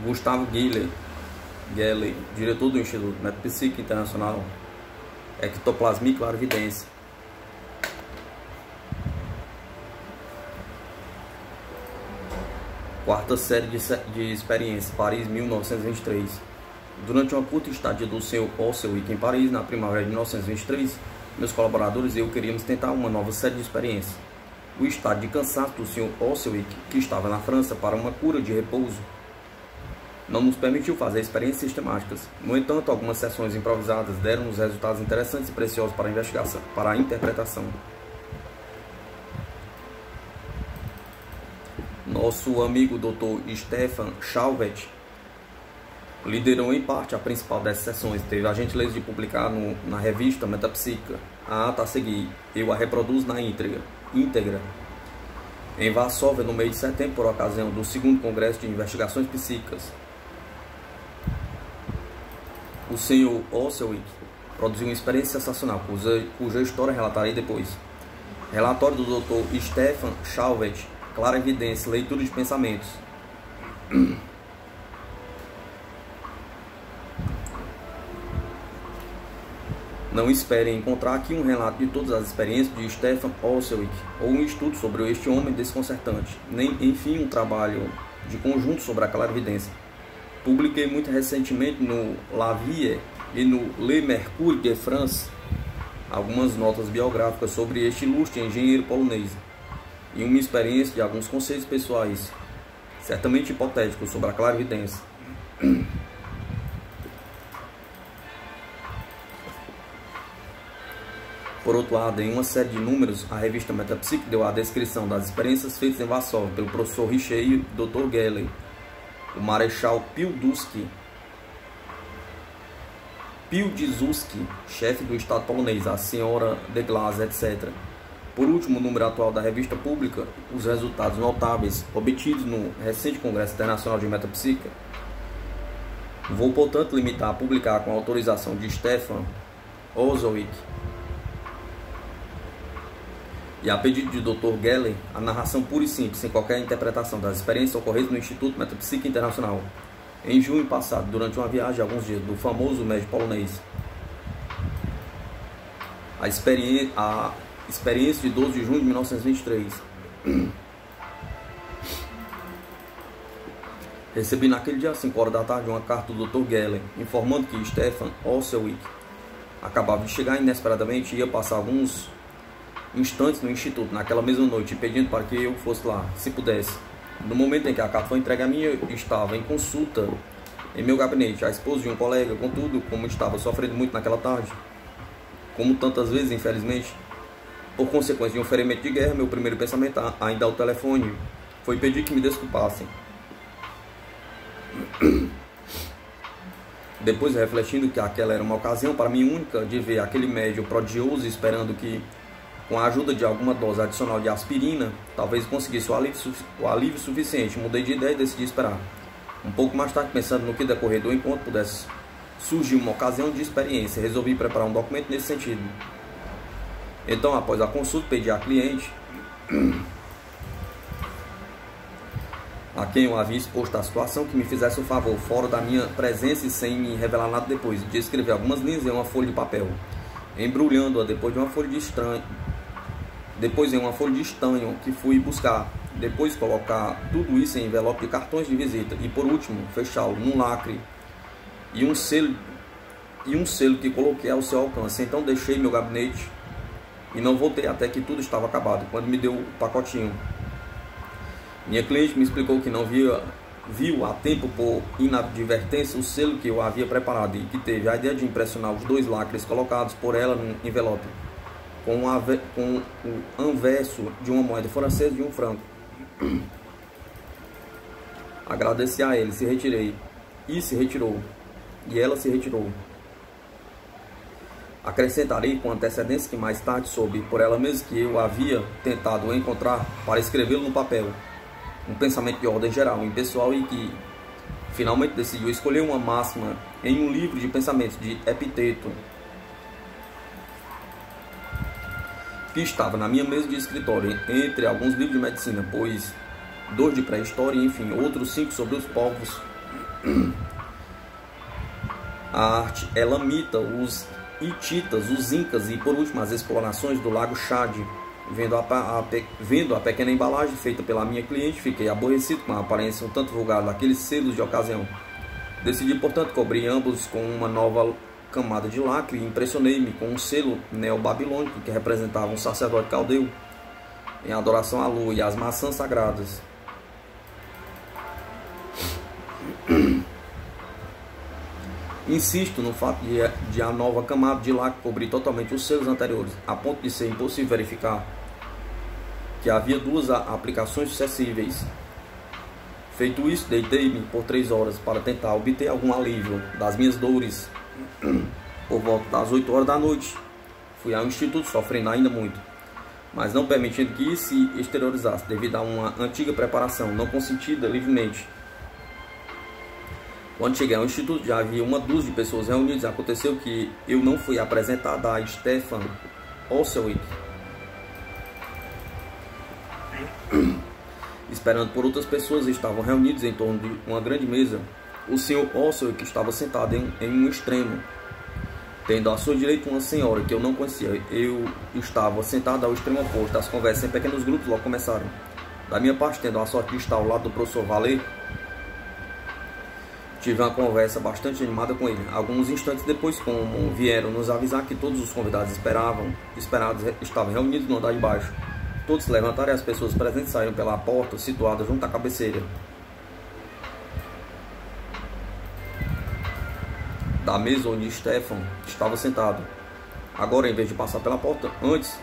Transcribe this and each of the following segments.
Gustavo Gelley, diretor do Instituto Metapsíquico Internacional, Ectoplasmia e Clarividência. Quarta série de experiência, Paris, 1923. Durante uma curta estadia do Sr. Osselwick em Paris, na primavera de 1923, meus colaboradores e eu queríamos tentar uma nova série de experiências. O estado de cansaço do Sr. Osselwick, que estava na França para uma cura de repouso, não nos permitiu fazer experiências sistemáticas. No entanto, algumas sessões improvisadas deram-nos resultados interessantes e preciosos para a investigação, para a interpretação. Nosso amigo Dr. Stefan Chauvet liderou em parte a principal dessas sessões. Teve a gentileza de publicar na revista Metapsíquica. A ata a seguir, eu a reproduzo na íntegra. Em Varsóvia, no mês de setembro, por ocasião do 2º Congresso de Investigações Psíquicas, o Sr. Osselwick produziu uma experiência sensacional, cuja história relatarei depois. Relatório do Dr. Stefan Chauvet, clara evidência, leitura de pensamentos. Não esperem encontrar aqui um relato de todas as experiências de Stefan Osselwick, ou um estudo sobre este homem desconcertante, nem, enfim, um trabalho de conjunto sobre a clarividência. Publiquei muito recentemente no La Vie e no Le Mercure de France algumas notas biográficas sobre este ilustre engenheiro polonês e uma experiência de alguns conceitos pessoais, certamente hipotéticos, sobre a clarividência. Por outro lado, em uma série de números, a revista Metapsíquica deu a descrição das experiências feitas em Varsóvia pelo professor Richer e Dr. Gelley, o Marechal Pildizuski, chefe do Estado polonês, a senhora de Glass, etc. Por último, o número atual da revista pública, os resultados notáveis obtidos no recente Congresso Internacional de Metapsíquica. Vou, portanto, limitar a publicar com a autorização de Stefan Osselwick e a pedido de Dr. Gelley, a narração pura e simples, sem qualquer interpretação das experiências ocorridas no Instituto Metapsíquico Internacional, em junho passado, durante uma viagem de alguns dias do famoso médico polonês. A experiência de 12 de junho de 1923. Recebi naquele dia, às 5 horas da tarde, uma carta do Dr. Gelley, informando que Stefan Osselwick acabava de chegar inesperadamente e ia passar alguns instantes no Instituto, naquela mesma noite, pedindo para que eu fosse lá, se pudesse. No momento em que a carta foi entregue a mim, eu estava em consulta em meu gabinete. A esposa de um colega, contudo, como estava sofrendo muito naquela tarde, como tantas vezes, infelizmente, por consequência de um ferimento de guerra, meu primeiro pensamento, ainda ao telefone, foi pedir que me desculpassem. Depois, refletindo que aquela era uma ocasião para mim única de ver aquele médium prodigioso, esperando que, com a ajuda de alguma dose adicional de aspirina, talvez conseguisse o alívio suficiente, mudei de ideia e decidi esperar. Um pouco mais tarde, pensando no que decorrer do encontro pudesse surgir uma ocasião de experiência, resolvi preparar um documento nesse sentido. Então, após a consulta, pedi à cliente, a quem eu havia exposto a situação, que me fizesse o favor, fora da minha presença e sem me revelar nada depois, de escrever algumas linhas em uma folha de papel, embrulhando-a depois em uma folha de estanho que fui buscar, depois colocar tudo isso em envelope de cartões de visita e, por último, fechá-lo num lacre e um selo que coloquei ao seu alcance. Então deixei meu gabinete e não voltei até que tudo estava acabado, quando me deu o pacotinho. Minha cliente me explicou que não viu a tempo, por inadvertência, o selo que eu havia preparado e que teve a ideia de impressionar os 2 lacres colocados por ela no envelope, com o anverso de uma moeda francesa de 1 franco. Agradeci a ele, se retirei, e se retirou, e ela se retirou. Acrescentarei com antecedência que mais tarde soube por ela mesma que eu havia tentado encontrar para escrevê-lo no papel, um pensamento de ordem geral, impessoal, e que finalmente decidiu escolher uma máxima em um livro de pensamentos de Epiteto, que estava na minha mesa de escritório, entre alguns livros de medicina, pois 2 de pré-história e, enfim, outros 5 sobre os povos A arte elamita, os hititas, os incas e, por último, as explorações do lago Chad. Vendo a pequena embalagem feita pela minha cliente, fiquei aborrecido com a aparência um tanto vulgar daqueles selos de ocasião. Decidi, portanto, cobrir ambos com uma nova camada de lacre e impressionei-me com um selo neobabilônico que representava um sacerdote caldeu em adoração à lua e às maçãs sagradas. Insisto no fato de a nova camada de lacre cobrir totalmente os selos anteriores, a ponto de ser impossível verificar que havia duas aplicações sucessíveis. Feito isso, deitei-me por 3 horas para tentar obter algum alívio das minhas dores. Por volta das 8 horas da noite, fui ao instituto sofrendo ainda muito, mas não permitindo que isso se exteriorizasse devido a uma antiga preparação não consentida livremente. Quando cheguei ao instituto, já havia uma dúzia de pessoas reunidas. Aconteceu que eu não fui apresentado a Stefan Osselwick, esperando por outras pessoas estavam reunidas em torno de uma grande mesa. O Sr. Osselwick estava sentado em um extremo, tendo à sua direita uma senhora que eu não conhecia. Eu estava sentado ao extremo oposto. As conversas em pequenos grupos logo começaram. Da minha parte, tendo a sorte de estar ao lado do professor Valer, tive uma conversa bastante animada com ele. Alguns instantes depois, como vieram nos avisar que todos os convidados esperados estavam reunidos no andar de baixo, todos se levantaram e as pessoas presentes saíram pela porta situada junto à cabeceira da mesa onde Stefan estava sentado. Agora, em vez de passar pela porta antes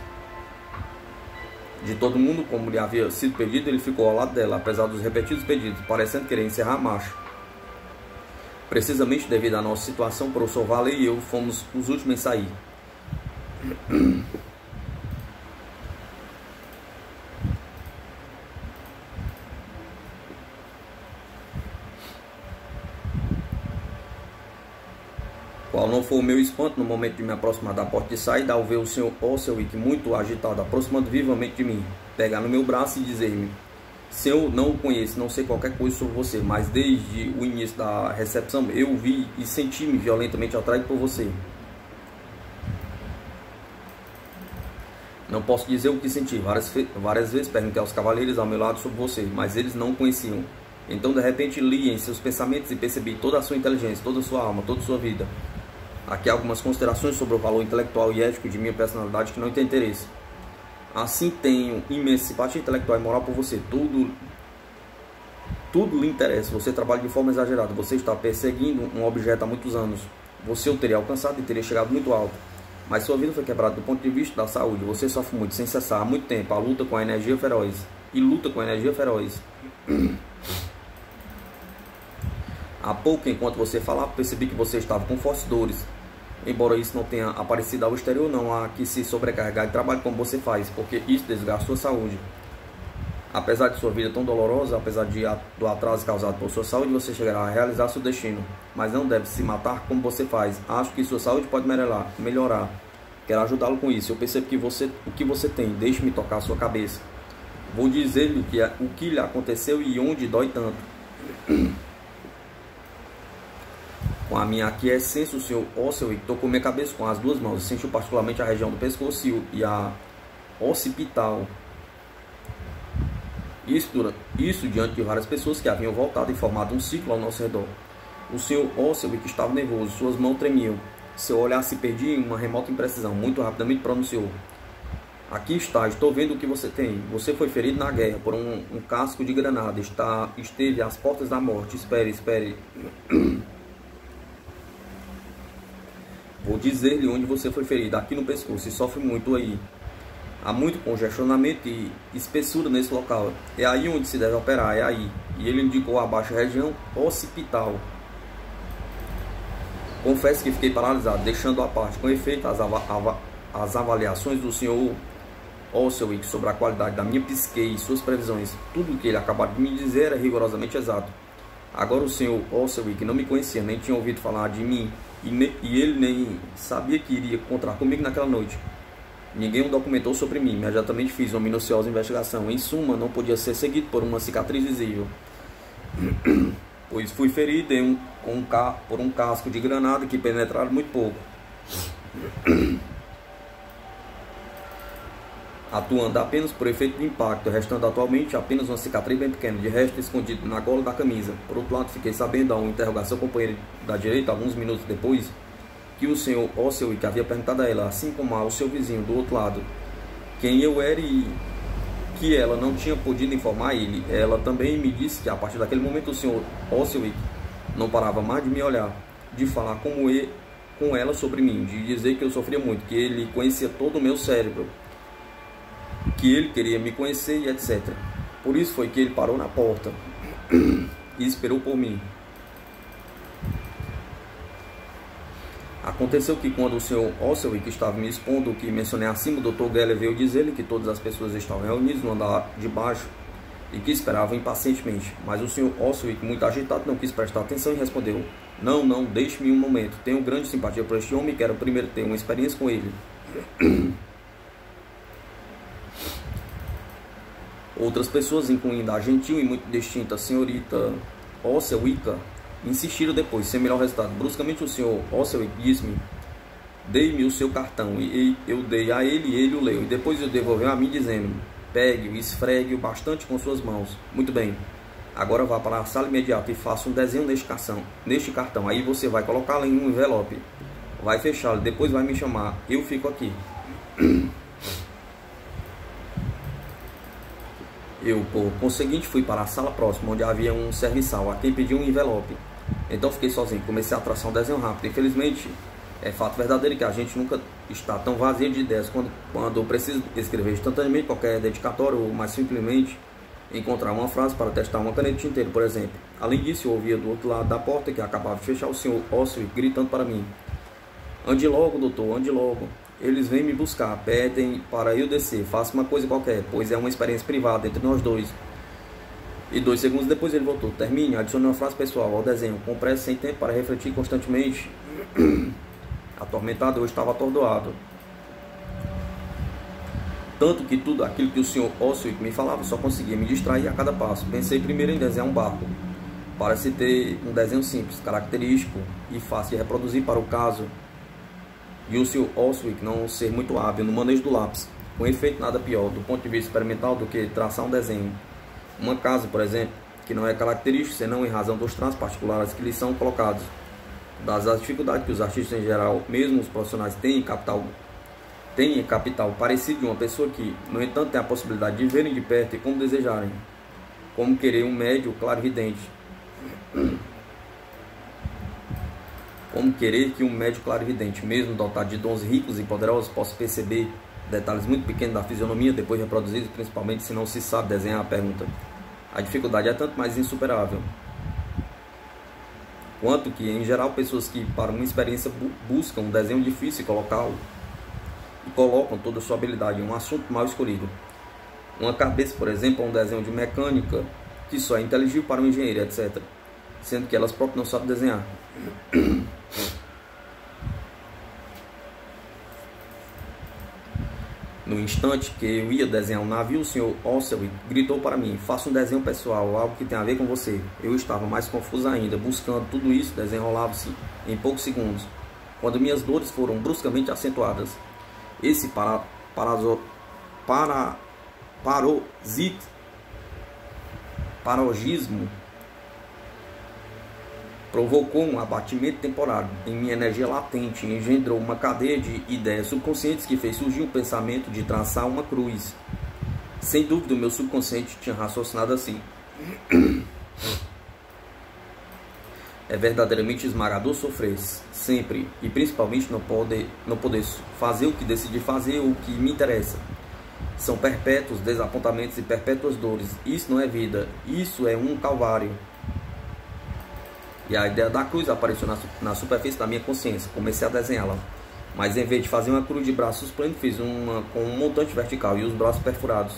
de todo mundo, como lhe havia sido pedido, ele ficou ao lado dela, apesar dos repetidos pedidos, parecendo querer encerrar a marcha. Precisamente devido à nossa situação, o professor Valer e eu fomos os últimos em sair. Qual não foi o meu espanto no momento de me aproximar da porta de saída ao ver o Sr. Osselwick muito agitado, aproximando vivamente de mim, pegar no meu braço e dizer-me: se eu não o conheço, não sei qualquer coisa sobre você, mas desde o início da recepção eu vi e senti-me violentamente atraído por você. Não posso dizer o que senti. Várias vezes perguntei aos cavaleiros ao meu lado sobre você, mas eles não o conheciam. Então, de repente, li em seus pensamentos e percebi toda a sua inteligência, toda a sua alma, toda a sua vida. Aqui há algumas considerações sobre o valor intelectual e ético de minha personalidade que não tem interesse. Assim, tenho imensa simpatia intelectual e moral por você. Tudo lhe interessa. Você trabalha de forma exagerada. Você está perseguindo um objeto há muitos anos. Você o teria alcançado e teria chegado muito alto. Mas sua vida foi quebrada do ponto de vista da saúde. Você sofre muito, sem cessar, há muito tempo. A luta com a energia feroz. E luta com a energia feroz. Há pouco, enquanto você falava, percebi que você estava com fortes dores. Embora isso não tenha aparecido ao exterior, não há que se sobrecarregar de trabalho como você faz, porque isso desgasta sua saúde. Apesar de sua vida tão dolorosa, apesar do atraso causado por sua saúde, você chegará a realizar seu destino. Mas não deve se matar como você faz. Acho que sua saúde pode melhorar. Quero ajudá-lo com isso. Eu percebo que o que você tem. Deixe-me tocar sua cabeça. Vou dizer-lhe o que lhe aconteceu e onde dói tanto. Com a minha aquiescência, o Sr. Osselwick tocou minha cabeça com as duas mãos e sentiu particularmente a região do pescoço e a occipital. Isso diante de várias pessoas que haviam voltado e formado um ciclo ao nosso redor. O Sr. Osselwick estava nervoso, suas mãos tremiam. Seu olhar se perdia em uma remota imprecisão. Muito rapidamente pronunciou: aqui está, estou vendo o que você tem. Você foi ferido na guerra por um casco de granada. Esteve às portas da morte. Espere. Vou dizer-lhe onde você foi ferido, aqui no pescoço, e sofre muito aí. Há muito congestionamento e espessura nesse local. É aí onde se deve operar, é aí. E ele indicou a baixa região occipital. Confesso que fiquei paralisado, deixando à parte, com efeito, as avaliações do Sr. Osselwick sobre a qualidade da minha psique e suas previsões. Tudo o que ele acabou de me dizer era rigorosamente exato. Agora o Sr. Osselwick não me conhecia, nem tinha ouvido falar de mim, e ele nem sabia que iria encontrar comigo naquela noite. Ninguém o documentou sobre mim. Imediatamente fiz uma minuciosa investigação. Em suma, não podia ser seguido por uma cicatriz visível. pois fui ferido por um casco de granada que penetraram muito pouco, atuando apenas por efeito de impacto, restando atualmente apenas uma cicatriz bem pequena, de resto escondido na gola da camisa. Por outro lado, fiquei sabendo ao interrogar seu companheiro da direita, alguns minutos depois, que o Sr. Oswald havia perguntado a ela, assim como ao seu vizinho do outro lado, quem eu era e que ela não tinha podido informar ele. Ela também me disse que a partir daquele momento o Sr. Oswald não parava mais de me olhar, de falar com ela sobre mim, de dizer que eu sofria muito, que ele conhecia todo o meu cérebro, que ele queria me conhecer e etc. Por isso foi que ele parou na porta e esperou por mim. Aconteceu que quando o Sr. Oswald estava me expondo o que mencionei acima, o Dr. Geller veio dizer-lhe que todas as pessoas estavam reunidas no andar de baixo e que esperavam impacientemente. Mas o Sr. Oswald, muito agitado, não quis prestar atenção e respondeu: Não, deixe-me um momento. Tenho grande simpatia por este homem e quero primeiro ter uma experiência com ele. Outras pessoas, incluindo a gentil e muito distinta senhorita Oswald, insistiram depois, sem melhor resultado. Bruscamente o Sr. Oswald disse-me: dei-me o seu cartão, e eu dei a ele e ele o leu, e depois eu devolveu a mim dizendo: pegue-o e esfregue-o bastante com suas mãos. Muito bem, agora vá para a sala imediata e faça um desenho neste cartão, aí você vai colocá-lo em um envelope, vai fechá-lo, depois vai me chamar, eu fico aqui. Eu, por conseguinte, fui para a sala próxima, onde havia um serviçal, a quem pedi um envelope. Então fiquei sozinho, comecei a traçar um desenho rápido. Infelizmente, é fato verdadeiro que a gente nunca está tão vazio de ideias quando precisa escrever instantaneamente qualquer dedicatório, ou mais simplesmente encontrar uma frase para testar uma caneta de tinteiro, por exemplo. Além disso, eu ouvia do outro lado da porta, que acabava de fechar, o Sr. Oswald gritando para mim: ande logo, doutor, ande logo. Eles vêm me buscar, pedem para eu descer, faça uma coisa qualquer, pois é uma experiência privada entre nós dois. E 2 segundos depois ele voltou: termine, adicione uma frase pessoal ao desenho, com pressa, sem tempo para refletir constantemente. Atormentado, eu estava atordoado. Tanto que tudo aquilo que o Sr. Oswald me falava só conseguia me distrair a cada passo. Pensei primeiro em desenhar um barco, para se ter um desenho simples, característico e fácil de reproduzir para o caso e o Sr. Oswald não ser muito hábil no manejo do lápis. Com efeito, nada pior do ponto de vista experimental do que traçar um desenho. Uma casa, por exemplo, que não é característico senão em razão dos traços particulares que lhes são colocados. Dadas as dificuldades que os artistas em geral, mesmo os profissionais, têm em capital parecido de uma pessoa que, no entanto, tem a possibilidade de verem de perto e como desejarem, como querer um médio clarividente. Como querer que um médico clarividente, mesmo dotado de dons ricos e poderosos, possa perceber detalhes muito pequenos da fisionomia, depois reproduzidos, principalmente se não se sabe desenhar a pergunta. A dificuldade é tanto mais insuperável, quanto que, em geral, pessoas que, para uma experiência, buscam um desenho difícil e colocam toda a sua habilidade em um assunto mal escolhido. Uma cabeça, por exemplo, é um desenho de mecânica que só é inteligível para um engenheiro, etc., sendo que elas próprias não sabem desenhar. No instante que eu ia desenhar um navio, o Sr. Oswald gritou para mim: faça um desenho pessoal, algo que tenha a ver com você. Eu estava mais confuso ainda, buscando tudo isso, desenrolava-se em poucos segundos, quando minhas dores foram bruscamente acentuadas. Esse paroxismo provocou um abatimento temporário em minha energia latente e engendrou uma cadeia de ideias subconscientes que fez surgir o pensamento de traçar uma cruz. Sem dúvida, o meu subconsciente tinha raciocinado assim: é verdadeiramente esmagador sofrer sempre e principalmente não poder fazer o que decidi fazer ou o que me interessa. São perpétuos desapontamentos e perpétuas dores. Isso não é vida, isso é um calvário. E a ideia da cruz apareceu na superfície da minha consciência. Comecei a desenhá-la, mas em vez de fazer uma cruz de braços planos, fiz uma com um montante vertical e os braços perfurados.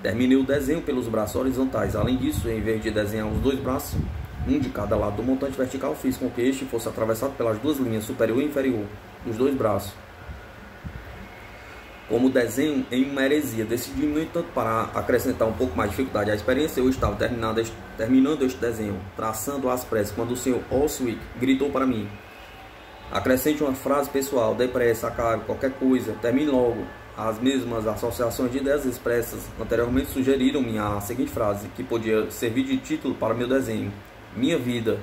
Terminei o desenho pelos braços horizontais. Além disso, em vez de desenhar os 2 braços, um de cada lado do montante vertical, fiz com que este fosse atravessado pelas 2 linhas superior e inferior dos 2 braços. como desenho em uma heresia. Decidi, no entanto, para acrescentar um pouco mais de dificuldade à experiência, eu estava terminando este desenho, traçando às pressas, quando o Sr. Oswick gritou para mim: acrescente uma frase pessoal, depressa, acabe qualquer coisa, termine logo. As mesmas associações de ideias expressas anteriormente sugeriram-me a seguinte frase, que podia servir de título para meu desenho: minha vida.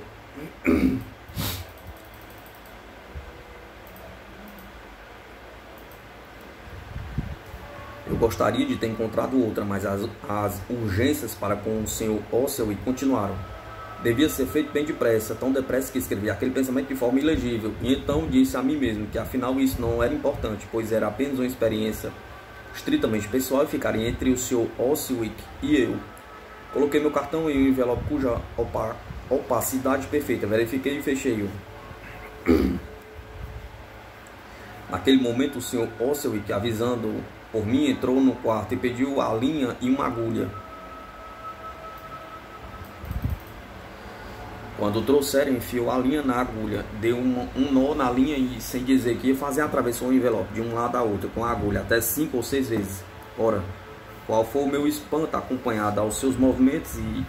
Eu gostaria de ter encontrado outra, mas as urgências para com o Sr. Oswick continuaram. Devia ser feito bem depressa, tão depressa que escrevi aquele pensamento de forma ilegível, e então disse a mim mesmo que afinal isso não era importante, pois era apenas uma experiência estritamente pessoal e ficaria entre o Sr. Oswick e eu. Coloquei meu cartão em um envelope cuja opacidade perfeita, verifiquei e fechei-o. Naquele momento, o Sr. Oswick, avisando por mim, entrou no quarto e pediu a linha e uma agulha. Quando trouxeram, enfiou a linha na agulha, deu um nó na linha e, sem dizer que ia fazer, atravessou o envelope de um lado a outro com a agulha até 5 ou 6 vezes. Ora, qual foi o meu espanto, acompanhado aos seus movimentos e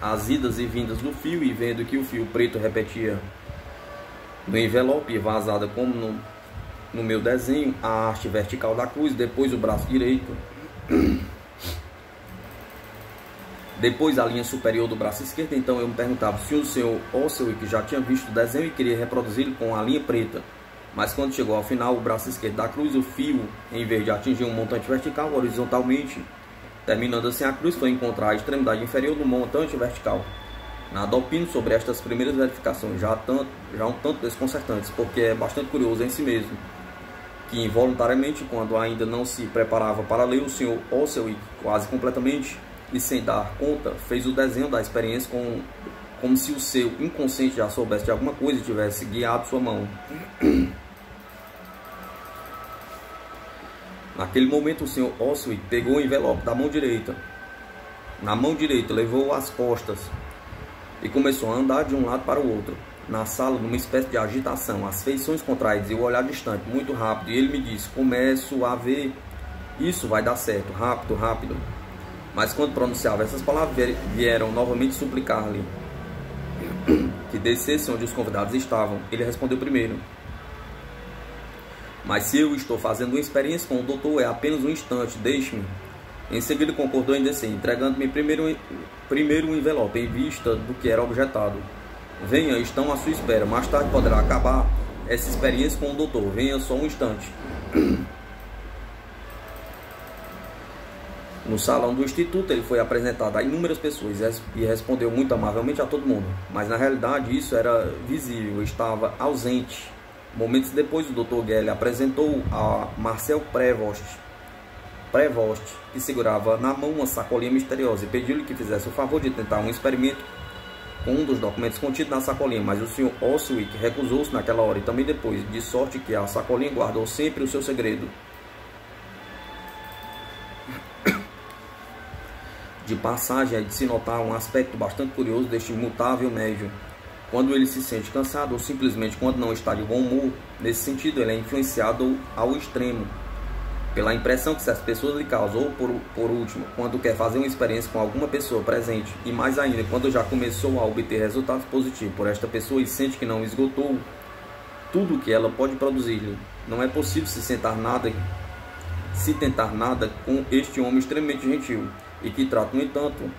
as idas e vindas do fio, e vendo que o fio preto repetia no envelope, vazada como no meu desenho, a haste vertical da cruz, depois o braço direito, depois a linha superior do braço esquerdo. Então eu me perguntava se o Sr. Oswick já tinha visto o desenho e queria reproduzi-lo com a linha preta. Mas quando chegou ao final, o braço esquerdo da cruz, o fio, em vez de atingir um montante vertical, horizontalmente, terminando assim a cruz, foi encontrar a extremidade inferior do montante vertical. Nada opino sobre estas primeiras verificações, já um tanto desconcertantes, porque é bastante curioso em si mesmo, que involuntariamente, quando ainda não se preparava para ler, o Sr. Oswick, quase completamente e sem dar conta, fez o desenho da experiência como se o seu inconsciente já soubesse de alguma coisa e tivesse guiado sua mão. Naquele momento, o Sr. Oswick pegou o envelope da mão direita. Na mão direita, levou-o às costas e começou a andar de um lado para o outro na sala, numa espécie de agitação, as feições contraídas e o olhar distante, muito rápido. E ele me disse: começo a ver, isso vai dar certo, rápido, rápido. Mas quando pronunciava essas palavras, vieram novamente suplicar-lhe que descesse onde os convidados estavam. Ele respondeu primeiro: mas se eu estou fazendo uma experiência com o doutor, é apenas um instante, deixe-me. Em seguida concordou em descer, entregando-me primeiro um envelope em vista do que era objetado. Venha, estão à sua espera. Mais tarde poderá acabar essa experiência com o doutor. Venha só um instante. No salão do instituto, ele foi apresentado a inúmeras pessoas e respondeu muito amavelmente a todo mundo. Mas na realidade isso era visível, estava ausente. Momentos depois, o Dr. Gelle apresentou a Marcel Prévost, que segurava na mão uma sacolinha misteriosa, e pediu-lhe que fizesse o favor de tentar um experimento com um dos documentos contidos na sacolinha. Mas o Sr. Oswick recusou-se naquela hora e também depois, de sorte que a sacolinha guardou sempre o seu segredo. De passagem, é de se notar um aspecto bastante curioso deste imutável médium. Quando ele se sente cansado ou simplesmente quando não está de bom humor, nesse sentido ele é influenciado ao extremo pela impressão que certas pessoas lhe causam, ou por último, quando quer fazer uma experiência com alguma pessoa presente, e mais ainda, quando já começou a obter resultados positivos por esta pessoa e sente que não esgotou tudo o que ela pode produzir-lhe. Não é possível se tentar nada com este homem extremamente gentil, e que trata, no entanto,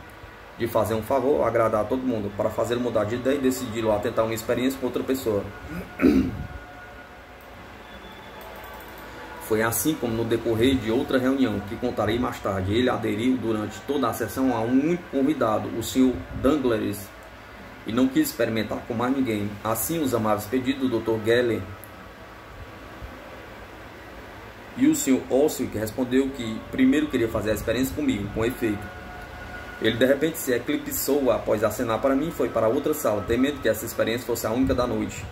de fazer um favor, agradar a todo mundo, para fazê-lo mudar de ideia e decidir a tentar uma experiência com outra pessoa. Foi assim como no decorrer de outra reunião, que contarei mais tarde, ele aderiu durante toda a sessão a um único convidado, o Sr. Danglars, e não quis experimentar com mais ninguém. Assim, os amáveis pedidos do Dr. Gelle e o Sr. Oswick respondeu que primeiro queria fazer a experiência comigo, com efeito. Ele de repente se eclipsou após acenar para mim e foi para outra sala, temendo que essa experiência fosse a única da noite.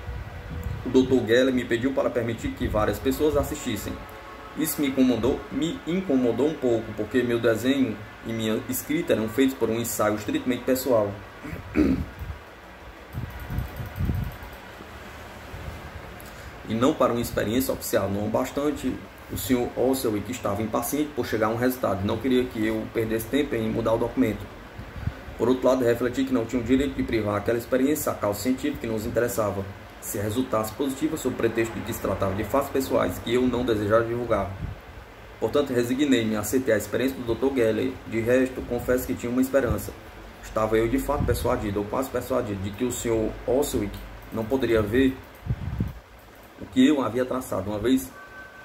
O Dr. Gelle me pediu para permitir que várias pessoas assistissem. Isso me incomodou um pouco, porque meu desenho e minha escrita eram feitos por um ensaio estritamente pessoal. E não para uma experiência oficial. Não bastante O Sr. Osselwick estava impaciente por chegar a um resultado e não queria que eu perdesse tempo em mudar o documento. Por outro lado, refleti que não tinha o direito de privar aquela experiência a causa científica que nos interessava, se resultasse positiva sob pretexto de que se tratava de fatos pessoais que eu não desejava divulgar. Portanto, resignei-me a aceitar a experiência do Dr. Gelley. De resto, confesso que tinha uma esperança. Estava eu de fato persuadido, ou quase persuadido, de que o Sr. Osselwick não poderia ver o que eu havia traçado. Uma vez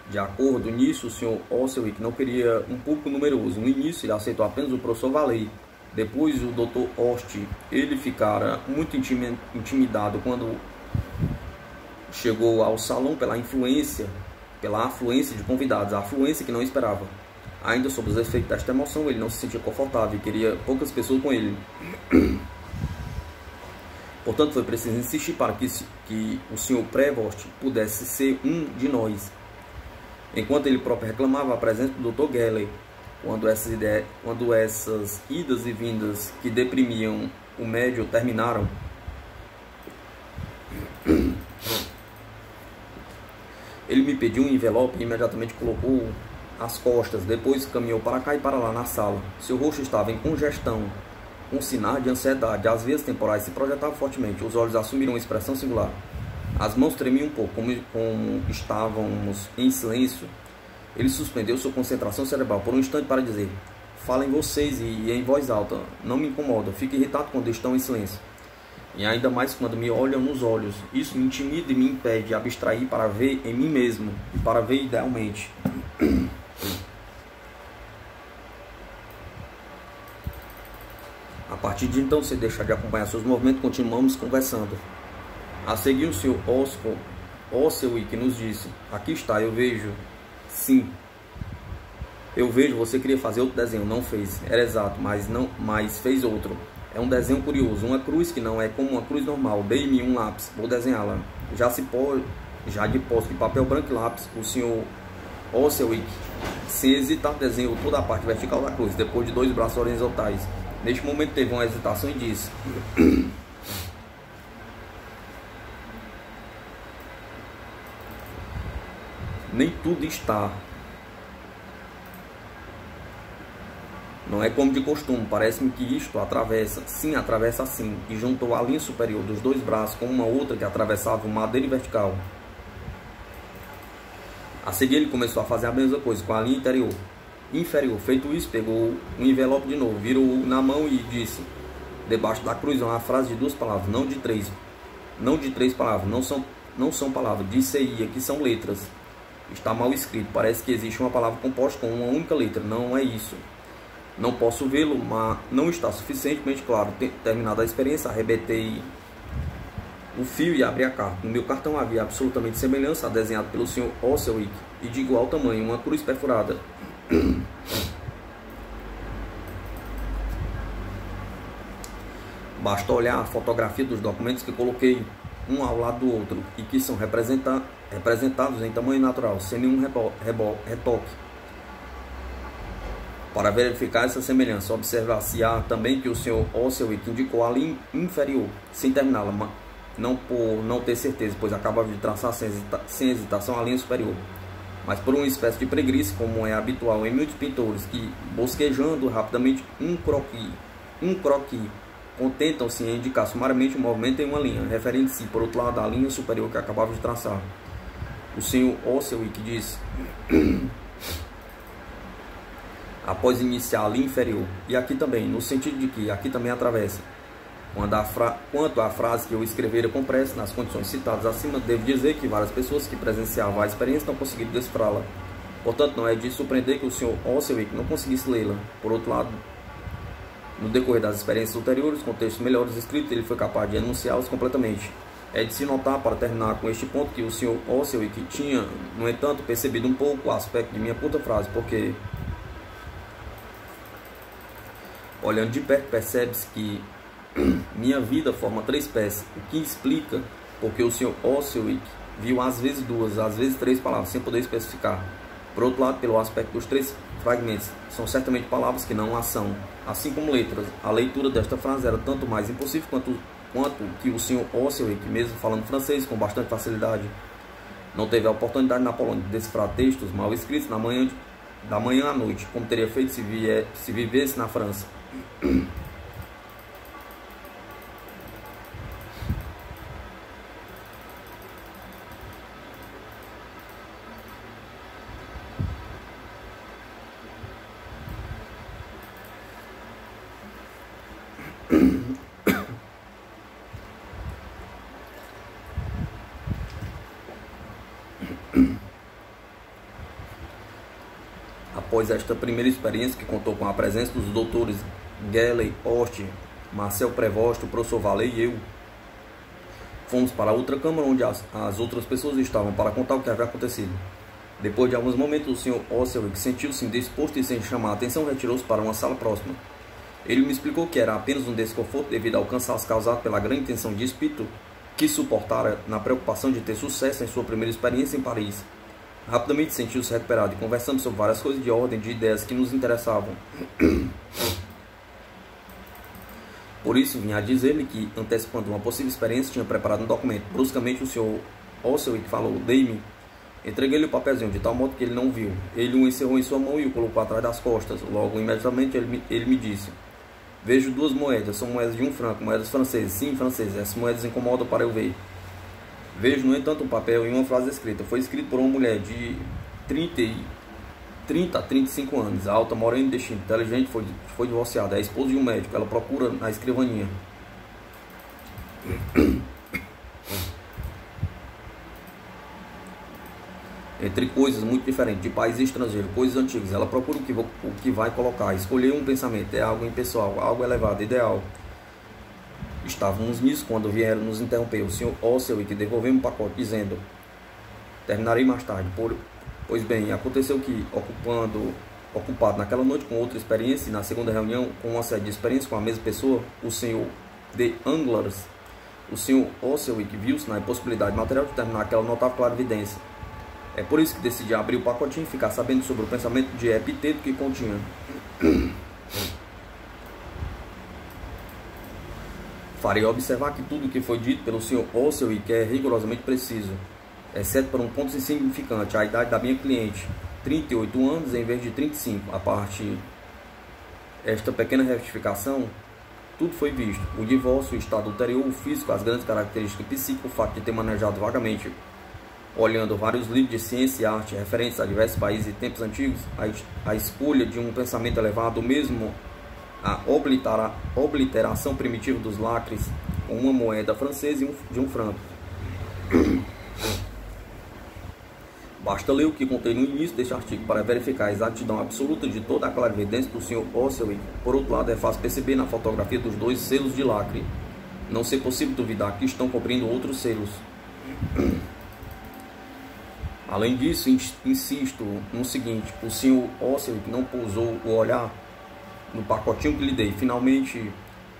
de acordo nisso, o Sr. Osselwick não queria um público numeroso. No início, ele aceitou apenas o professor Valley. Depois, o Dr. Ost, ele ficara muito intimidado quando chegou ao salão pela afluência de convidados, a afluência que não esperava. Ainda sob os efeitos desta emoção, ele não se sentia confortável e queria poucas pessoas com ele. Portanto, foi preciso insistir para que o Sr. Prevost pudesse ser um de nós. Enquanto ele próprio reclamava a presença do Dr. Gelley, quando essas idas e vindas que deprimiam o médio terminaram, ele me pediu um envelope e imediatamente colocou as costas. Depois caminhou para cá e para lá na sala. Seu rosto estava em congestão, um sinal de ansiedade. As veias temporais se projetavam fortemente. Os olhos assumiram uma expressão singular. As mãos tremiam um pouco. Como estávamos em silêncio, ele suspendeu sua concentração cerebral por um instante para dizer: falem vocês e em voz alta. Não me incomoda. Fico irritado quando estão em silêncio. E ainda mais quando me olham nos olhos. Isso me intimida e me impede de abstrair para ver em mim mesmo e para ver idealmente. A partir de então, sem deixar de acompanhar seus movimentos, continuamos conversando. A seguir, o Sr. Osselwick nos disse: aqui está, eu vejo. Sim, eu vejo. Você queria fazer outro desenho, não fez. Era exato, mas fez outro. É um desenho curioso, uma cruz que não é como uma cruz normal. Dei-me um lápis, vou desenhá-la. Já de posse de papel branco e lápis, o Sr. Osselwick, sem hesitar, desenhou toda a parte vertical da cruz, depois de 2 braços horizontais. Neste momento teve uma hesitação e disse: nem tudo está. Não é como de costume, parece-me que isto atravessa assim, e juntou a linha superior dos 2 braços com uma outra que atravessava o madeira vertical. A seguir ele começou a fazer a mesma coisa com a linha inferior. Feito isso, pegou um envelope de novo, virou na mão e disse: debaixo da cruz é uma frase de 2 palavras, não de 3 palavras, não são palavras, disse aí, aqui são letras. Está mal escrito, parece que existe uma palavra composta com uma única letra, não é isso. Não posso vê-lo, mas não está suficientemente claro. Terminada a experiência, arrebentei o fio e abri a carta. No meu cartão havia absolutamente semelhança a desenhado pelo Sr. Osselwick e de igual tamanho, uma cruz perfurada. Basta olhar a fotografia dos documentos que coloquei um ao lado do outro e que são representados em tamanho natural, sem nenhum retoque. Para verificar essa semelhança, observar-se há também que o Sr. Osselwick indicou a linha inferior, sem terminá-la, não por não ter certeza, pois acabava de traçar sem hesitação a linha superior, mas por uma espécie de preguiça, como é habitual em muitos pintores, que, bosquejando rapidamente um croquis, contentam-se em indicar sumariamente o movimento em uma linha, referindo-se, por outro lado, à linha superior que acabava de traçar. O Sr. Osselwick disse, após iniciar a linha inferior, e aqui também, no sentido de que aqui também atravessa. Quanto à frase que eu escrevera com pressa, nas condições citadas acima, devo dizer que várias pessoas que presenciavam a experiência não conseguiram decifrá-la. Portanto, não é de surpreender que o Sr. Osselwick não conseguisse lê-la. Por outro lado, no decorrer das experiências ulteriores, com textos melhores escritos, ele foi capaz de enunciá-los completamente. É de se notar, para terminar com este ponto, que o Sr. Osselwick tinha, no entanto, percebido um pouco o aspecto de minha curta frase, porque, olhando de perto, percebe-se que minha vida forma 3 peças, o que explica porque o Sr. Osselwick viu às vezes 2, às vezes 3 palavras, sem poder especificar. Por outro lado, pelo aspecto dos 3 fragmentos, são certamente palavras que não são, assim como letras. A leitura desta frase era tanto mais impossível quanto que o Sr. Osselwick, mesmo falando francês com bastante facilidade, Não teve a oportunidade na Polônia de decifrar textos mal escritos da manhã à noite, como teria feito se vivesse na França. Após esta primeira experiência, que contou com a presença dos doutores Gelley, Ost, Marcel Prévost, o professor Vallée e eu, fomos para a outra câmara onde as outras pessoas estavam para contar o que havia acontecido. Depois de alguns momentos, o Sr. Osselwick sentiu-se indisposto e, sem chamar a atenção, retirou-se para uma sala próxima. Ele me explicou que era apenas um desconforto devido ao cansaço causado pela grande tensão de espírito que suportara na preocupação de ter sucesso em sua primeira experiência em Paris. Rapidamente sentiu-se recuperado e conversamos sobre várias coisas de ordem de ideias que nos interessavam. Por isso, vinha a dizer-lhe que, antecipando uma possível experiência, tinha preparado um documento. Bruscamente, o Sr. Osselwick falou: "Dei-me." Entreguei-lhe o papelzinho de tal modo que ele não viu. Ele o encerrou em sua mão e o colocou atrás das costas. Logo, imediatamente, ele me disse: "Vejo 2 moedas, são moedas de 1 franco, moedas francesas." "Sim, francesas, essas moedas incomodam para eu ver." Vejo, no entanto, um papel e uma frase escrita. Foi escrito por uma mulher de 30 a 35 anos, alta, morena e destino, inteligente, foi divorciada, é a esposa de um médico. Ela procura na escrivaninha. Entre coisas muito diferentes, de países estrangeiros, coisas antigas, ela procura o que vai colocar. Escolher um pensamento, é algo impessoal, algo elevado, ideal. Estávamos nisso quando vieram nos interromper. O Sr. Osselwick devolveu um pacote dizendo: "Terminarei mais tarde." Pois bem, aconteceu que, ocupado naquela noite com outra experiência e na segunda reunião com uma série de experiências com a mesma pessoa, o Sr. de Anglers, o Sr. Osselwick viu-se na impossibilidade material de terminar aquela notável clarividência. É por isso que decidi abrir o pacotinho e ficar sabendo sobre o pensamento de epiteto que continha. Farei observar que tudo o que foi dito pelo Sr. Osselwick é rigorosamente preciso, exceto por um ponto insignificante: a idade da minha cliente, 38 anos em vez de 35. A parte esta pequena retificação, tudo foi visto: o divórcio, o estado ulterior, o físico, as grandes características psíquicas, o fato de ter manejado vagamente, olhando vários livros de ciência e arte referentes a diversos países e tempos antigos, a escolha de um pensamento elevado, mesmo a obliteração primitiva dos lacres com uma moeda francesa e de um franco. Basta ler o que contei no início deste artigo para verificar a exatidão absoluta de toda a clarividência do Sr. Osselwick. Por outro lado, é fácil perceber na fotografia dos 2 selos de lacre não ser possível duvidar que estão cobrindo outros selos. Além disso, insisto no seguinte: o Sr. Osselwick não pousou o olhar no pacotinho que lhe dei. Finalmente,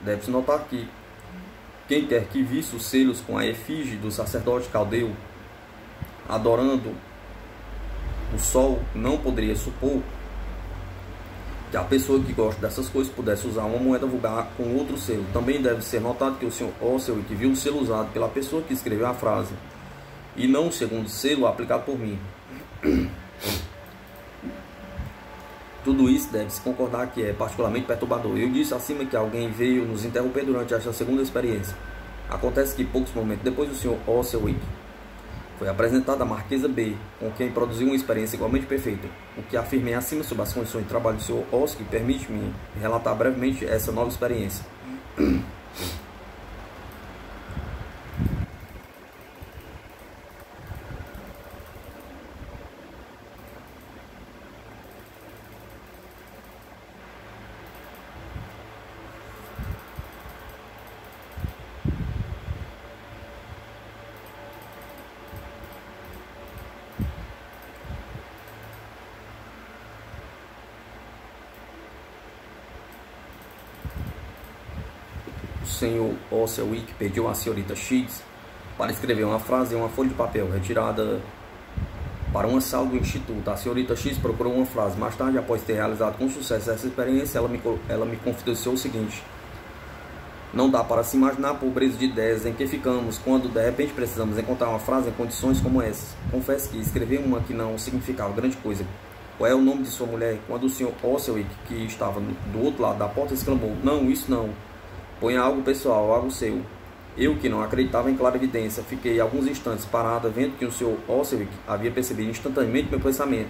deve-se notar que quem quer que visse os selos com a efígie do sacerdote caldeu adorando o sol não poderia supor que a pessoa que gosta dessas coisas pudesse usar uma moeda vulgar com outro selo. Também deve ser notado que o Sr. Osselwick viu o selo usado pela pessoa que escreveu a frase, e não o segundo selo aplicado por mim. Tudo isso deve-se concordar que é particularmente perturbador. Eu disse acima que alguém veio nos interromper durante esta segunda experiência. Acontece que poucos momentos depois, o Sr. Osselwick foi apresentado à Marquesa B, com quem produziu uma experiência igualmente perfeita. O que afirmei acima sobre as condições de trabalho do Sr. Osselwick permite-me relatar brevemente essa nova experiência. O Sr. Osselwick pediu à senhorita X para escrever uma frase em uma folha de papel retirada para uma sala do instituto. A senhorita X procurou uma frase. Mais tarde, após ter realizado com sucesso essa experiência, ela me confidenciou o seguinte: Não dá para se imaginar a pobreza de ideias em que ficamos quando de repente precisamos encontrar uma frase em condições como essas. Confesso que escrever uma que não significava grande coisa. Qual é o nome de sua mulher? Quando o Sr. Osselwick, que estava do outro lado da porta, exclamou: não, isso não. Ponha algo pessoal, algo seu. Eu, que não acreditava em clarividência, fiquei alguns instantes parada, vendo que o Sr. Osselwick havia percebido instantaneamente meu pensamento.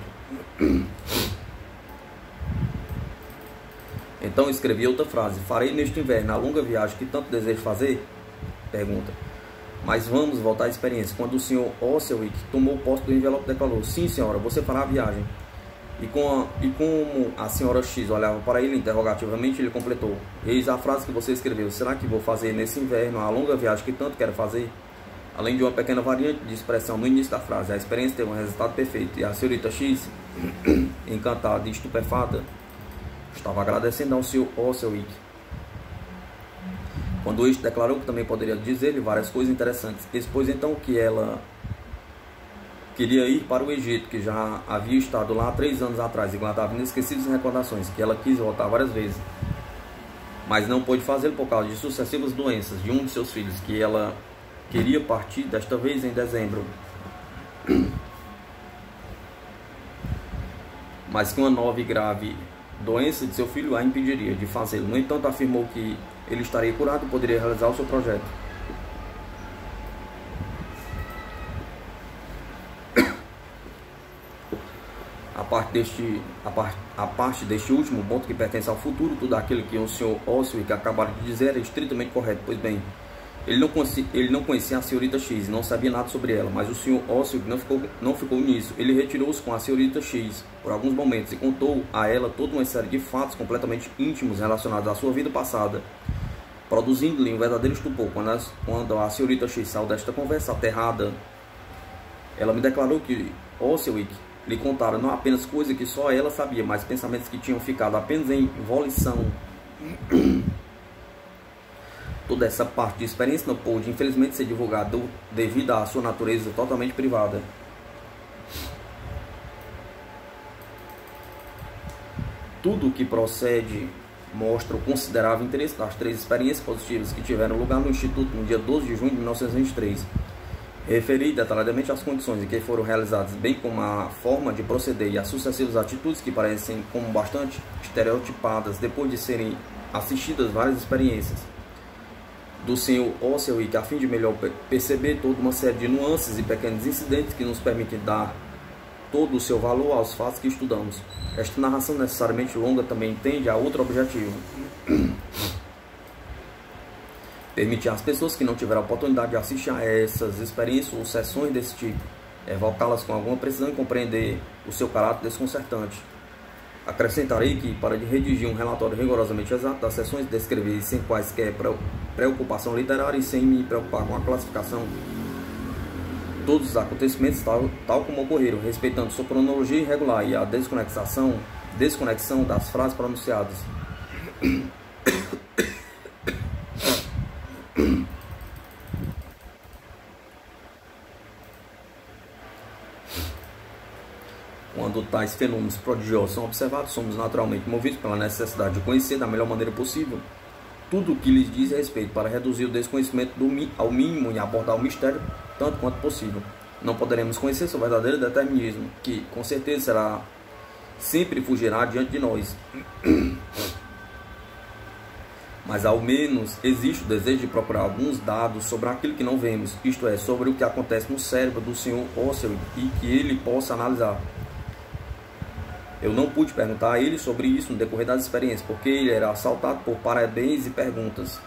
Então escrevi outra frase: farei neste inverno a longa viagem que tanto desejo fazer? Pergunta. Mas vamos voltar à experiência. Quando o Sr. Osselwick tomou posse do envelope, declarou: sim, senhora, você fará a viagem. E como a senhora X olhava para ele interrogativamente, ele completou: eis a frase que você escreveu. Será que vou fazer nesse inverno a longa viagem que tanto quero fazer? Além de uma pequena variante de expressão no início da frase, a experiência teve um resultado perfeito. E a senhorita X, encantada e estupefata, estava agradecendo ao Sr. Osselwick. Quando este declarou que também poderia dizer-lhe várias coisas interessantes, expôs então que ela queria ir para o Egito, que já havia estado lá há 3 anos atrás e guardava inesquecíveis recordações, que ela quis voltar várias vezes, mas não pôde fazê-lo por causa de sucessivas doenças de um de seus filhos, que ela queria partir desta vez em dezembro, mas que uma nova e grave doença de seu filho a impediria de fazê-lo. No entanto, afirmou que ele estaria curado e poderia realizar o seu projeto. A parte deste último ponto, que pertence ao futuro, tudo aquilo que o Sr. Osselwick acabara de dizer é estritamente correto. Pois bem, ele não conhecia a senhorita X, não sabia nada sobre ela, mas o Sr. Osselwick não ficou nisso. Ele retirou-se com a senhorita X por alguns momentos e contou a ela toda uma série de fatos completamente íntimos relacionados à sua vida passada, produzindo-lhe um verdadeiro estupor. Quando a senhorita X saiu desta conversa aterrada, ela me declarou que Osselwick lhe contaram não apenas coisas que só ela sabia, mas pensamentos que tinham ficado apenas em volição. Toda essa parte de experiência não pôde, infelizmente, ser divulgada devido à sua natureza totalmente privada. Tudo o que procede mostra o considerável interesse das 3 experiências positivas que tiveram lugar no Instituto no dia 12 de junho de 1923. Referi detalhadamente as condições em que foram realizadas, bem como a forma de proceder e as sucessivas atitudes que parecem como bastante estereotipadas depois de serem assistidas várias experiências do Sr. Osselwick, a fim de melhor perceber toda uma série de nuances e pequenos incidentes que nos permitem dar todo o seu valor aos fatos que estudamos. Esta narração necessariamente longa também tende a outro objetivo: permitir às pessoas que não tiveram a oportunidade de assistir a essas experiências ou sessões desse tipo, evocá-las com alguma precisão e compreender o seu caráter desconcertante. Acrescentarei que, para redigir um relatório rigorosamente exato das sessões, descrever sem quaisquer preocupação literária e sem me preocupar com a classificação todos os acontecimentos tal como ocorreram, respeitando sua cronologia irregular e a desconexão das frases pronunciadas. Quando tais fenômenos prodigiosos são observados, somos naturalmente movidos pela necessidade de conhecer da melhor maneira possível tudo o que lhes diz respeito, para reduzir o desconhecimento ao mínimo e abordar o mistério tanto quanto possível. Não poderemos conhecer seu verdadeiro determinismo, que com certeza será sempre fugirá diante de nós. Mas ao menos existe o desejo de procurar alguns dados sobre aquilo que não vemos, isto é, sobre o que acontece no cérebro do Sr. Osselwick e que ele possa analisar. Eu não pude perguntar a ele sobre isso no decorrer das experiências, porque ele era assaltado por parabéns e perguntas.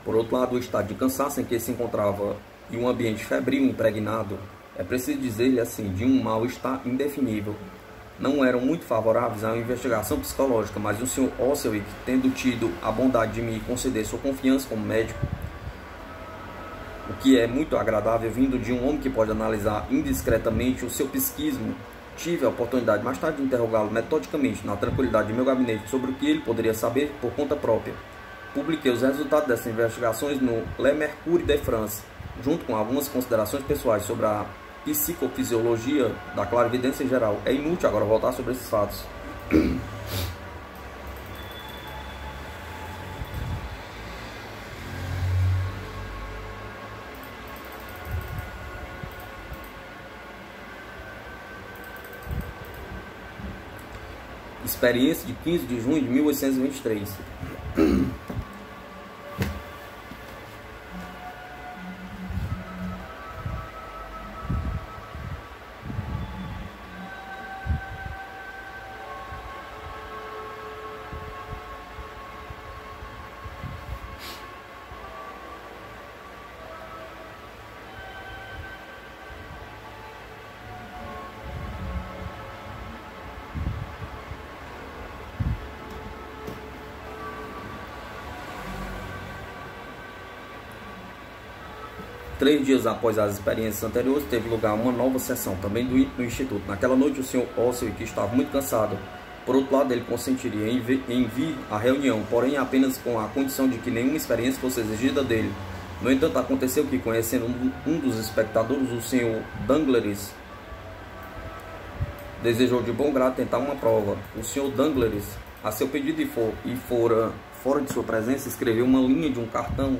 Por outro lado, o estado de cansaço em que se encontrava e um ambiente febril impregnado, é preciso dizer-lhe assim, de um mal-estar indefinível, não eram muito favoráveis à investigação psicológica, mas o Sr. Osselwick, tendo tido a bondade de me conceder sua confiança como médico, o que é muito agradável vindo de um homem que pode analisar indiscretamente o seu psiquismo, tive a oportunidade mais tarde de interrogá-lo metodicamente na tranquilidade de meu gabinete sobre o que ele poderia saber por conta própria. Publiquei os resultados dessas investigações no Le Mercure de France, junto com algumas considerações pessoais sobre a psicofisiologia da clarividência em geral. É inútil agora voltar sobre esses fatos. Experiência de 15 de junho de 1823. Três dias após as experiências anteriores, teve lugar uma nova sessão, também do Instituto. Naquela noite, o Sr. Oswald, que estava muito cansado, por outro lado, ele consentiria em vir à reunião, porém apenas com a condição de que nenhuma experiência fosse exigida dele. No entanto, aconteceu que, conhecendo um dos espectadores, o Sr. Danglars, desejou de bom grado tentar uma prova. O Sr. Danglars, a seu pedido e fora de sua presença, escreveu uma linha de um cartão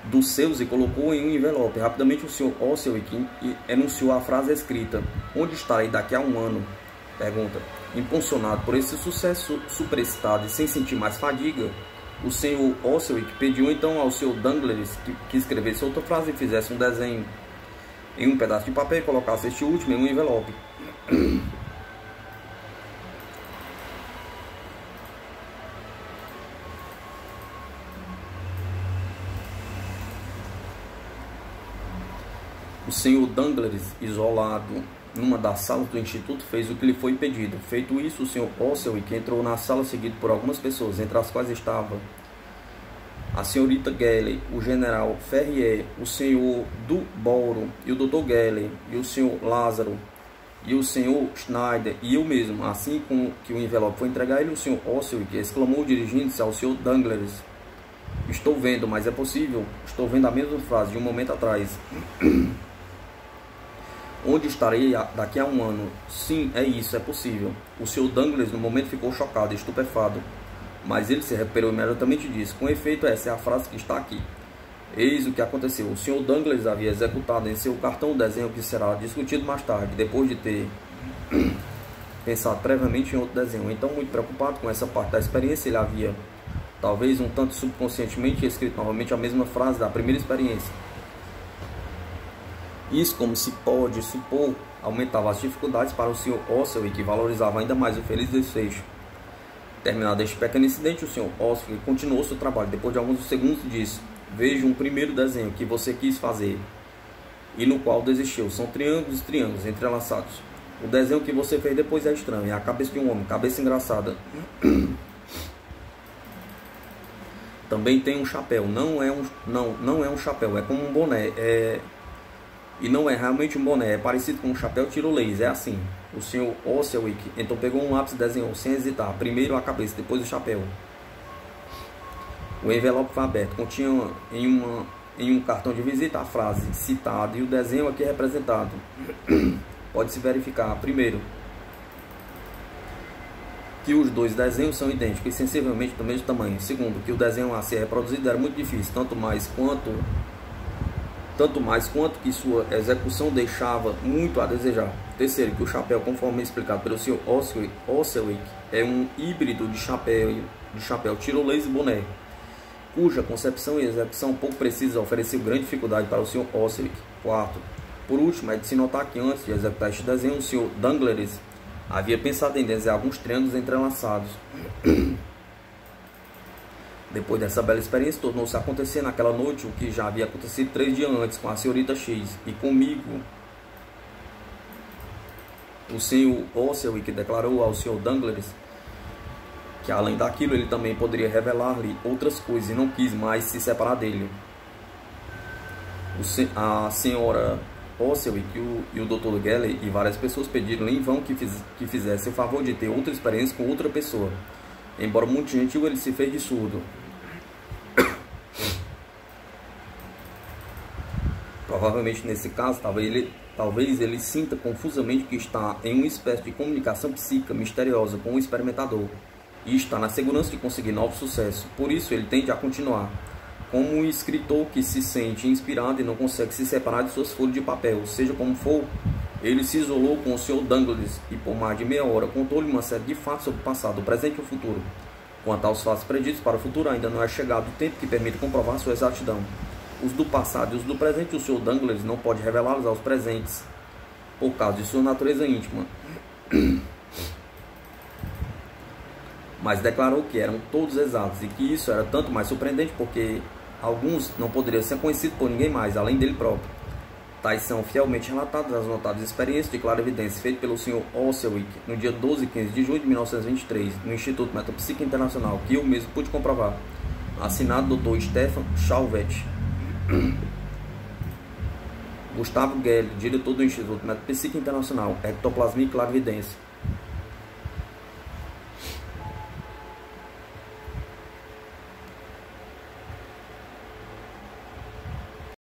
dos seus e colocou em um envelope. Rapidamente o Sr. Oswald enunciou a frase escrita: "Onde estarei daqui a um ano?" Pergunta. Impulsionado por esse sucesso superestado e sem sentir mais fadiga, o Sr. Oswald pediu então ao Sr. Danglars que escrevesse outra frase e fizesse um desenho em um pedaço de papel e colocasse este último em um envelope. O Sr. Danglars, isolado numa das salas do Instituto, fez o que lhe foi pedido. Feito isso, o Sr. Oswald entrou na sala seguido por algumas pessoas, entre as quais estavam a Srta. Gelley, o General Ferrier, o Sr. Dubouro e o Dr. Gelley, e o Sr. Lázaro, e o Sr. Schneider, e eu mesmo. Assim que o envelope foi entregue a ele, o Sr. Oswald exclamou, dirigindo-se ao Sr. Danglars: "Estou vendo, mas é possível. Estou vendo a mesma frase de um momento atrás. Onde estarei daqui a um ano? Sim, é isso, é possível." O Sr. Danglars no momento ficou chocado, estupefado, mas ele se recuperou imediatamente e disse: "Com efeito, essa é a frase que está aqui." Eis o que aconteceu. O Sr. Danglars havia executado em seu cartão o desenho que será discutido mais tarde, depois de ter pensado previamente em outro desenho. Então, muito preocupado com essa parte da experiência, ele havia, talvez um tanto subconscientemente, escrito novamente a mesma frase da primeira experiência. Isso, como se pode supor, aumentava as dificuldades para o Sr. Oswald, que valorizava ainda mais o feliz desfecho. Terminado este pequeno incidente, o Sr. Oswald continuou seu trabalho. Depois de alguns segundos, disse: "Veja um primeiro desenho que você quis fazer e no qual desistiu. São triângulos e triângulos entrelaçados. O desenho que você fez depois é estranho. É a cabeça de um homem, cabeça engraçada. Também tem um chapéu. Não é um chapéu, é como um boné. E não é realmente um boné, é parecido com um chapéu tirolês, é assim." O Sr. Oswald então pegou um lápis e desenhou, sem hesitar, primeiro a cabeça, depois o chapéu. O envelope foi aberto, continha em um cartão de visita a frase citada e o desenho aqui representado. Pode-se verificar, primeiro, que os dois desenhos são idênticos e sensivelmente do mesmo tamanho. Segundo, que o desenho a ser reproduzido era muito difícil, tanto mais quanto que sua execução deixava muito a desejar. Terceiro, que o chapéu, conforme explicado pelo Sr. Oswald, é um híbrido de chapéu tirolês e boné, cuja concepção e execução pouco precisa ofereceu grande dificuldade para o Sr. Oswald. Quarto, por último, é de se notar que antes de executar este desenho, o Sr. Danglars havia pensado em desenhar alguns triângulos entrelaçados. Depois dessa bela experiência, tornou-se a acontecer naquela noite o que já havia acontecido 3 dias antes com a Srta. X e comigo. O Sr. Oswald, que declarou ao Sr. Danglars que além daquilo ele também poderia revelar-lhe outras coisas e não quis mais se separar dele. A Sra. Oswald e o Dr. Gelley e várias pessoas pediram-lhe em vão que fizesse o favor de ter outra experiência com outra pessoa. Embora muito gentil, ele se fez de surdo. Provavelmente nesse caso estava ele Talvez ele sinta confusamente que está em uma espécie de comunicação psíquica misteriosa com o experimentador e está na segurança de conseguir novos sucessos. Por isso, ele tende a continuar. Como um escritor que se sente inspirado e não consegue se separar de suas folhas de papel. Seja como for, ele se isolou com o Sr. Douglas e por mais de meia hora contou-lhe uma série de fatos sobre o passado, o presente e o futuro. Quanto aos fatos preditos para o futuro, ainda não é chegado o tempo que permita comprovar sua exatidão. Os do passado e os do presente, o Sr. Douglas não pode revelá-los aos presentes, por causa de sua natureza íntima. Mas declarou que eram todos exatos e que isso era tanto mais surpreendente porque alguns não poderiam ser conhecidos por ninguém mais, além dele próprio. Tais são fielmente relatadas as notáveis experiências de clarividência feitas pelo Sr. Osselwick no dia 12 e 15 de junho de 1923, no Instituto Metapsíquico Internacional, que eu mesmo pude comprovar. Assinado Dr. Stefan Chauvet. Gustavo Gelli, diretor do Instituto Metapsíquico Internacional, Ectoplasmia e Clarividência.